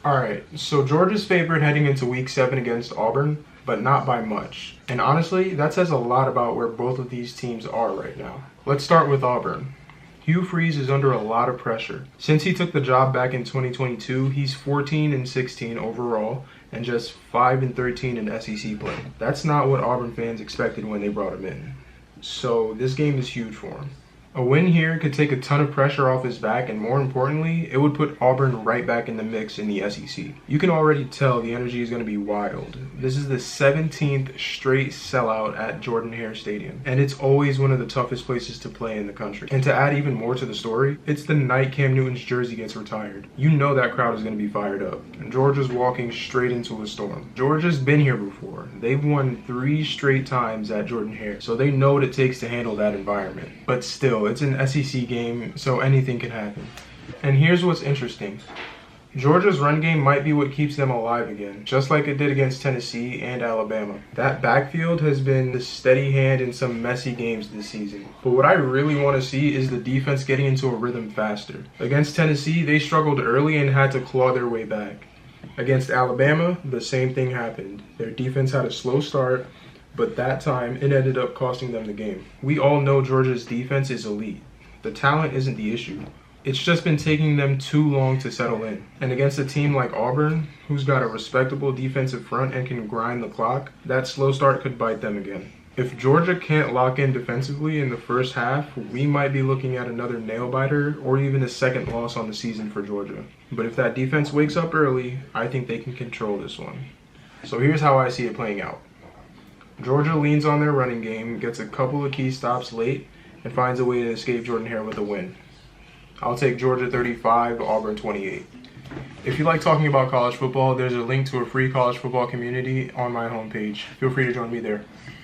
Alright, so Georgia's favored heading into week 7 against Auburn, but not by much. And honestly, that says a lot about where both of these teams are right now. Let's start with Auburn. Hugh Freeze is under a lot of pressure. Since he took the job back in 2022, he's 14-16 overall and just 5-13 in SEC play. That's not what Auburn fans expected when they brought him in. So this game is huge for him. A win here could take a ton of pressure off his back, and more importantly, it would put Auburn right back in the mix in the SEC. You can already tell the energy is going to be wild. This is the 17th straight sellout at Jordan-Hare Stadium, and it's always one of the toughest places to play in the country. And to add even more to the story, it's the night Cam Newton's jersey gets retired. You know that crowd is going to be fired up, and Georgia's walking straight into a storm. Georgia's been here before. They've won 3 straight times at Jordan-Hare, so they know what it takes to handle that environment. But still, it's an SEC game, so anything can happen. And here's what's interesting. Georgia's run game might be what keeps them alive again, just like it did against Tennessee and Alabama. That backfield has been the steady hand in some messy games this season. But what I really want to see is the defense getting into a rhythm faster. Against Tennessee, they struggled early and had to claw their way back. Against Alabama, the same thing happened. Their defense had a slow start, but that time it ended up costing them the game. We all know Georgia's defense is elite. The talent isn't the issue. It's just been taking them too long to settle in. And against a team like Auburn, who's got a respectable defensive front and can grind the clock, that slow start could bite them again. If Georgia can't lock in defensively in the first half, we might be looking at another nail-biter or even a second loss on the season for Georgia. But if that defense wakes up early, I think they can control this one. So here's how I see it playing out. Georgia leans on their running game, gets a couple of key stops late, and finds a way to escape Jordan-Hare with a win. I'll take Georgia 35, Auburn 28. If you like talking about college football, there's a link to a free college football community on my homepage. Feel free to join me there.